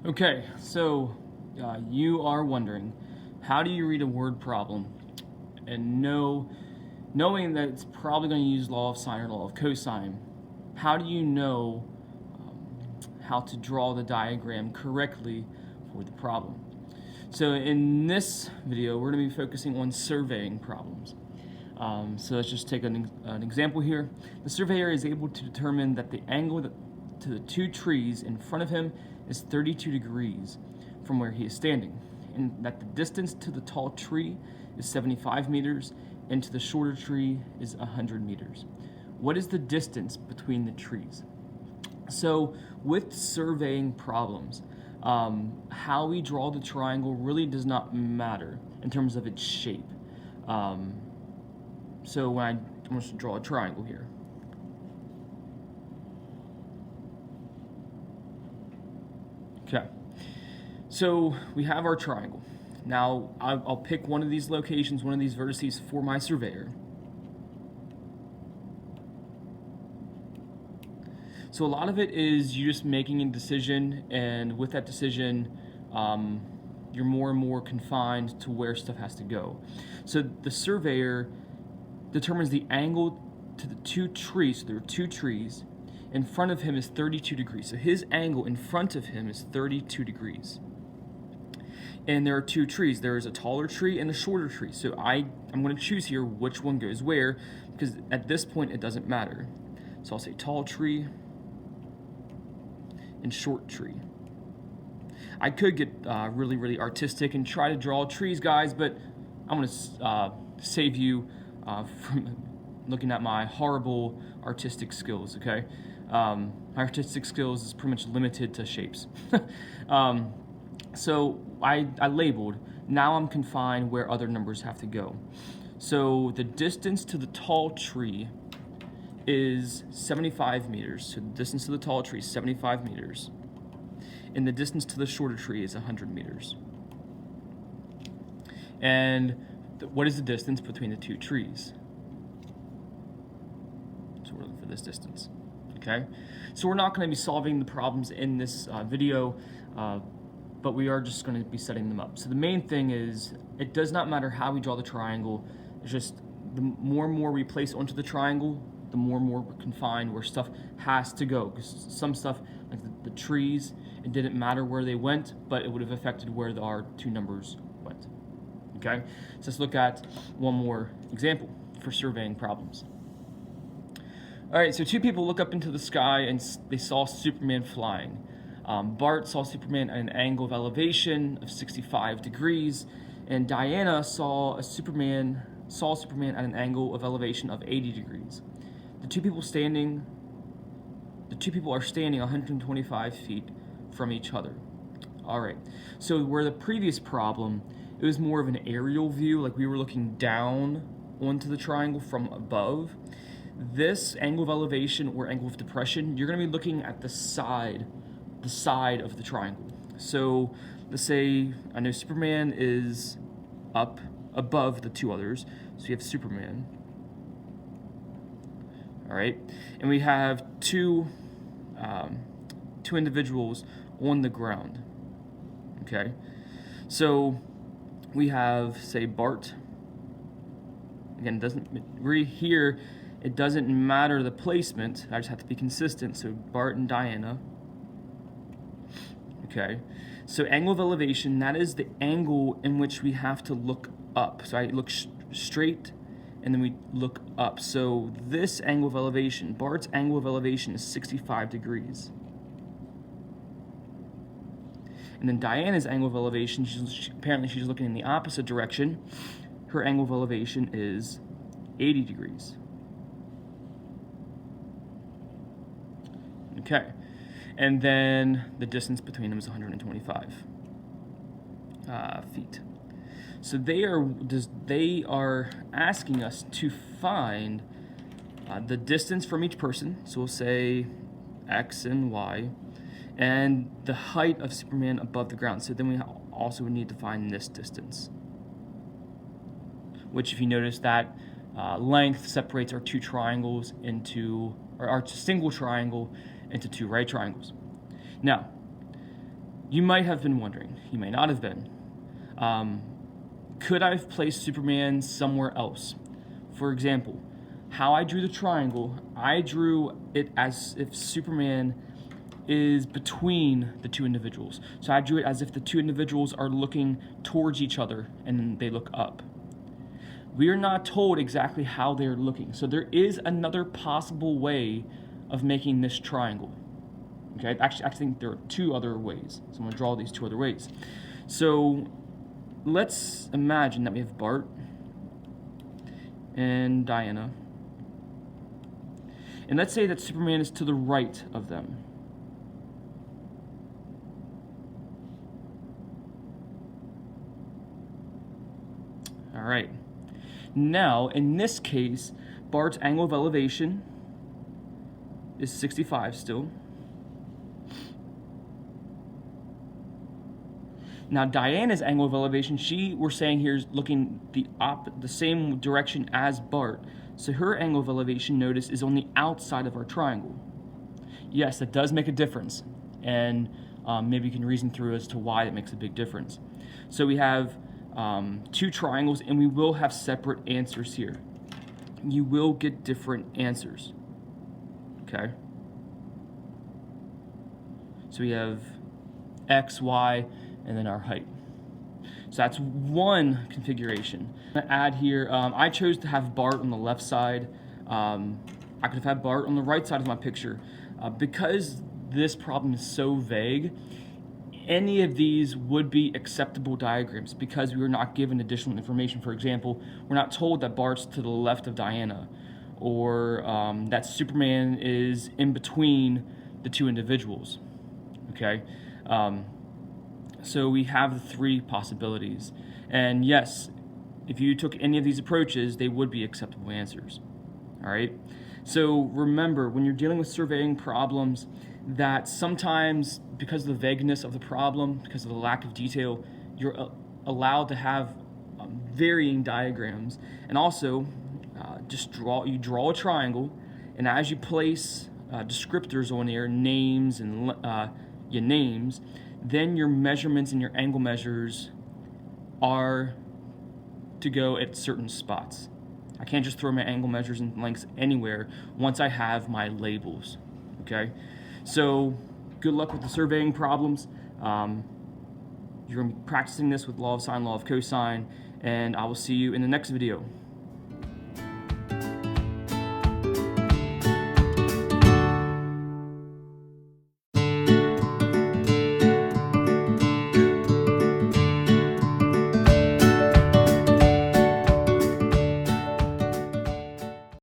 Okay, so you are wondering, how do you read a word problem and knowing that it's probably going to use law of sine or law of cosine, how do you know how to draw the diagram correctly for the problem? So in this video, we're going to be focusing on surveying problems. So let's just take an example here. The surveyor is able to determine that the angle to the two trees in front of him is 32 degrees from where he is standing, and that the distance to the tall tree is 75 meters and to the shorter tree is 100 meters. What is the distance between the trees? So with surveying problems, how we draw the triangle really does not matter in terms of its shape. So when I'm going to draw a triangle here. Okay, so we have our triangle. Now I'll pick one of these locations, one of these vertices for my surveyor. So a lot of it is you just making a decision, and with that decision, you're more and more confined to where stuff has to go. So the surveyor determines the angle to the two trees. So there are two trees. In front of him is 32 degrees. So his angle in front of him is 32 degrees. And there are two trees. There is a taller tree and a shorter tree. So I'm going to choose here which one goes where, because at this point it doesn't matter. So I'll say tall tree and short tree. I could get really artistic and try to draw trees, guys, but I'm going to save you from looking at my horrible artistic skills, okay? My artistic skills is pretty much limited to shapes. So I labeled. Now I'm confined where other numbers have to go. So the distance to the tall tree is 75 meters. So the distance to the tall tree is 75 meters. And the distance to the shorter tree is 100 meters. And what is the distance between the two trees? So we're looking for this distance. Okay, so we're not going to be solving the problems in this video, but we are just going to be setting them up. So the main thing is, it does not matter how we draw the triangle. It's just the more and more we place onto the triangle, the more and more we're confined where stuff has to go. Because some stuff, like the trees, it didn't matter where they went, but it would have affected where our two numbers went. Okay, so let's look at one more example for surveying problems. All right, so two people look up into the sky and they saw Superman flying. Bart saw Superman at an angle of elevation of 65 degrees, and Diana saw Superman at an angle of elevation of 80 degrees. The two people are standing 125 feet from each other. All right, so where the previous problem, it was more of an aerial view, like we were looking down onto the triangle from above. This angle of elevation or angle of depression, you're going to be looking at the side of the triangle. So let's say I know Superman is up above the two others, so you have Superman. All right, and we have two individuals on the ground. Okay, so we have, say, Bart. Again, it doesn't matter the placement, I just have to be consistent. So Bart and Diana. Okay, so angle of elevation, that is the angle in which we have to look up. So I look straight and then we look up. So this angle of elevation, Bart's angle of elevation is 65 degrees. And then Diana's angle of elevation, apparently she's looking in the opposite direction. Her angle of elevation is 80 degrees. Okay, and then the distance between them is 125 feet. So they are asking us to find the distance from each person. So we'll say X and Y, and the height of Superman above the ground. So then we also would need to find this distance, which, if you notice, that length separates our two triangles into, or our single triangle into two right triangles. Now, You might have been wondering, you may not have been, could I have placed Superman somewhere else? For example, how I drew the triangle, I drew it as if Superman is between the two individuals. So I drew it as if the two individuals are looking towards each other and they look up. We are not told exactly how they're looking. So there is another possible way of making this triangle. Okay, actually, I think there are two other ways. So I'm going to draw these two other ways. So let's imagine that we have Bart and Diana. And let's say that Superman is to the right of them. All right. Now, in this case, Bart's angle of elevation is 65 still. Now, Diana's angle of elevation, we're saying here, is looking the same direction as Bart. So her angle of elevation, notice, is on the outside of our triangle. Yes, that does make a difference. And maybe you can reason through as to why that makes a big difference. So we have two triangles, and we will have separate answers here. You will get different answers. Okay? So we have X, Y, and then our height. So that's one configuration. I'm gonna add here, I chose to have Bart on the left side. I could have had Bart on the right side of my picture. Because this problem is so vague, any of these would be acceptable diagrams because we were not given additional information. For example, we're not told that Bart's to the left of Diana, or that Superman is in between the two individuals. Okay? So we have the three possibilities. And yes, if you took any of these approaches, they would be acceptable answers. All right? So remember, when you're dealing with surveying problems, that sometimes, because of the vagueness of the problem, because of the lack of detail, you're allowed to have varying diagrams. And also, you draw a triangle, and as you place descriptors on here, names and your names, then your measurements and your angle measures are to go at certain spots. I can't just throw my angle measures and lengths anywhere once I have my labels. Okay? So good luck with the surveying problems. You're going to be practicing this with law of sine, law of cosine, and I will see you in the next video.